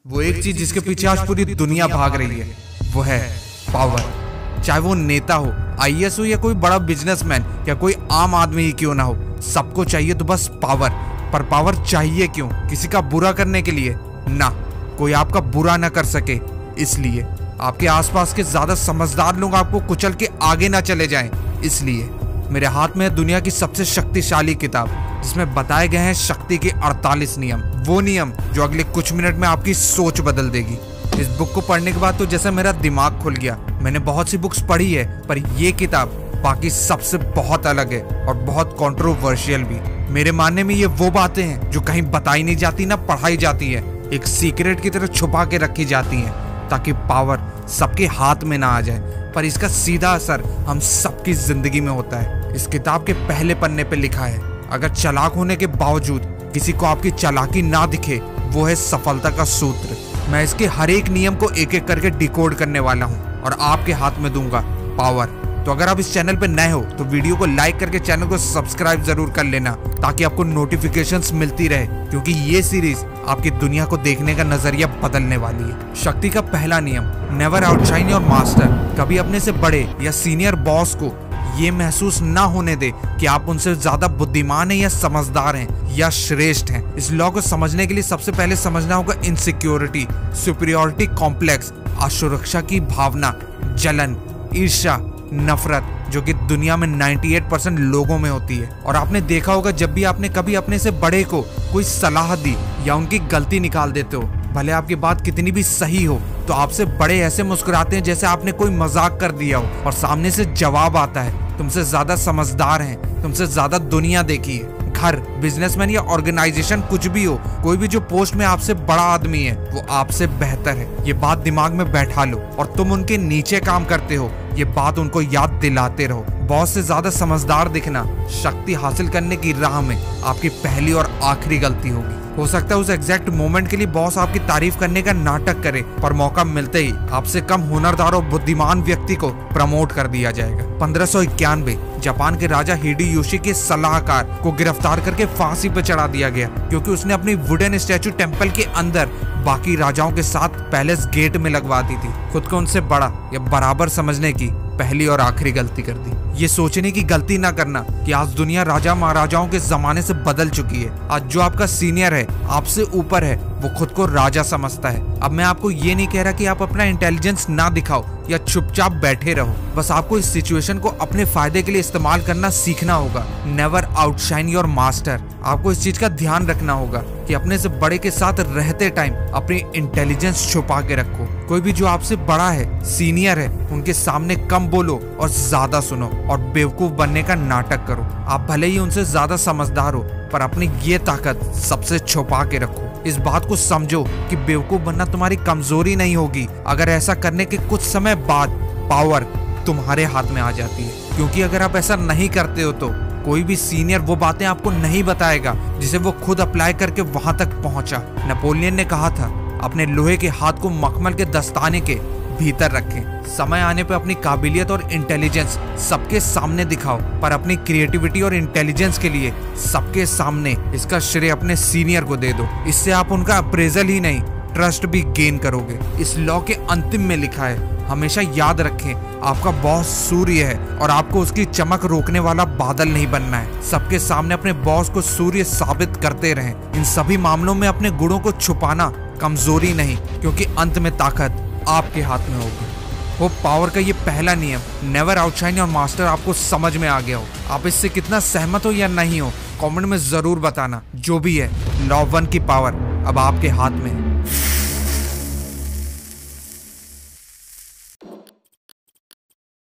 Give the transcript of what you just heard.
वो एक चीज जिसके पीछे आज पूरी दुनिया भाग रही है वो है पावर। चाहे वो नेता हो, आईएएस हो या कोई बड़ा बिजनेसमैन या कोई आम आदमी ही क्यों ना हो, सबको चाहिए तो बस पावर। पर पावर चाहिए क्यों? किसी का बुरा करने के लिए ना, कोई आपका बुरा ना कर सके इसलिए, आपके आसपास के ज्यादा समझदार लोग आपको कुचल के आगे ना चले जाएं इसलिए। मेरे हाथ में है दुनिया की सबसे शक्तिशाली किताब जिसमें बताए गए हैं शक्ति के 48 नियम, वो नियम जो अगले कुछ मिनट में आपकी सोच बदल देगी। इस बुक को पढ़ने के बाद तो जैसे मेरा दिमाग खुल गया। मैंने बहुत सी बुक्स पढ़ी है पर ये किताब बाकी सबसे बहुत अलग है और बहुत कंट्रोवर्शियल भी। मेरे मानने में ये वो बातें हैं जो कहीं बताई नहीं जाती ना पढ़ाई जाती है, एक सीक्रेट की तरह छुपा के रखी जाती हैं ताकि पावर सबके हाथ में ना आ जाए पर इसका सीधा असर हम सबकी जिंदगी में होता है। इस किताब के पहले पन्ने पे लिखा है, अगर चालाक होने के बावजूद किसी को आपकी चालाकी ना दिखे वो है सफलता का सूत्र। मैं इसके हर एक नियम को एक एक करके डिकोड करने वाला हूँ और आपके हाथ में दूंगा पावर। तो अगर आप इस चैनल पे नए हो तो वीडियो को लाइक करके चैनल को सब्सक्राइब जरूर कर लेना ताकि आपको नोटिफिकेशंस मिलती रहे, क्योंकि ये सीरीज आपकी दुनिया को देखने का नजरिया बदलने वाली है। शक्ति का पहला नियम, नेवर आउटशाइन योर मास्टर। कभी अपने से बड़े या सीनियर बॉस को ये महसूस ना होने दे कि आप उनसे ज्यादा बुद्धिमान हैं या समझदार हैं या श्रेष्ठ हैं। इस लॉ को समझने के लिए सबसे पहले समझना होगा इनसिक्योरिटी, सुपीरियरिटी कॉम्प्लेक्स, असुरक्षा की भावना, जलन, ईर्ष्या, नफरत, जो कि दुनिया में 98% लोगों में होती है। और आपने देखा होगा जब भी आपने कभी अपने से बड़े को कोई सलाह दी या उनकी गलती निकाल देते हो, भले आपकी बात कितनी भी सही हो, तो आपसे बड़े ऐसे मुस्कुराते हैं जैसे आपने कोई मजाक कर दिया हो और सामने से जवाब आता है, तुमसे ज्यादा समझदार हैं, तुमसे ज्यादा दुनिया देखी है। घर, बिजनेसमैन या ऑर्गेनाइजेशन कुछ भी हो, कोई भी जो पोस्ट में आपसे बड़ा आदमी है वो आपसे बेहतर है, ये बात दिमाग में बैठा लो और तुम उनके नीचे काम करते हो, ये बात उनको याद दिलाते रहो। बॉस से ज्यादा समझदार दिखना शक्ति हासिल करने की राह में आपकी पहली और आखिरी गलती होगी। हो सकता है उस एग्जैक्ट मोमेंट के लिए बॉस आपकी तारीफ करने का नाटक करे पर मौका मिलते ही आपसे कम हुनरदार और बुद्धिमान व्यक्ति को प्रमोट कर दिया जाएगा। 1591 जापान के राजा हिडेयोशी के सलाहकार को गिरफ्तार करके फांसी पर चढ़ा दिया गया क्योंकि उसने अपनी वुडन स्टैचू टेम्पल के अंदर बाकी राजाओं के साथ पैलेस गेट में लगवा दी थी। खुद को उनसे बड़ा या बराबर समझने की पहली और आखिरी गलती कर दी। ये सोचने की गलती ना करना कि आज दुनिया राजा महाराजाओं के जमाने से बदल चुकी है। आज जो आपका सीनियर है, आपसे ऊपर है, वो खुद को राजा समझता है। अब मैं आपको ये नहीं कह रहा कि आप अपना इंटेलिजेंस ना दिखाओ या चुपचाप बैठे रहो, बस आपको इस सिचुएशन को अपने फायदे के लिए इस्तेमाल करना सीखना होगा। Never outshine your master. आपको इस चीज का ध्यान रखना होगा कि अपने से बड़े के साथ रहते टाइम अपनी इंटेलिजेंस छुपा के रखो। कोई भी जो आपसे बड़ा है, सीनियर है, उनके सामने कम बोलो और ज्यादा सुनो और बेवकूफ बनने का नाटक करो। आप भले ही उनसे ज्यादा समझदार हो पर अपनी ये ताकत सबसे छुपा के रखो। इस बात को समझो कि बेवकूफ बनना तुम्हारी कमजोरी नहीं होगी, अगर ऐसा करने के कुछ समय बाद पावर तुम्हारे हाथ में आ जाती है। क्योंकि अगर आप ऐसा नहीं करते हो तो कोई भी सीनियर वो बातें आपको नहीं बताएगा जिसे वो खुद अप्लाई करके वहां तक पहुंचा। नेपोलियन ने कहा था, अपने लोहे के हाथ को मखमल के दस्ताने के भीतर रखें। समय आने पर अपनी काबिलियत और इंटेलिजेंस सबके सामने दिखाओ पर अपनी क्रिएटिविटी और इंटेलिजेंस के लिए सबके सामने इसका श्रेय अपने सीनियर को दे दो। इससे आप उनका अप्रेजल ही नहीं, ट्रस्ट भी गेन करोगे। इस लॉ के अंतिम में लिखा है, हमेशा याद रखें, आपका बॉस सूर्य है और आपको उसकी चमक रोकने वाला बादल नहीं बनना है। सबके सामने अपने बॉस को सूर्य साबित करते रहें। इन सभी मामलों में अपने गुणों को छुपाना कमजोरी नहीं, क्योंकि अंत में ताकत आपके हाथ में होगी। वो पावर का ये पहला नियम, नेवर आउटशाइन योर मास्टर, आपको समझ में आ गया हो। आप इससे कितना सहमत हो या नहीं हो कमेंट में जरूर बताना। जो भी है, लॉ 1 की पावर अब आपके हाथ में है।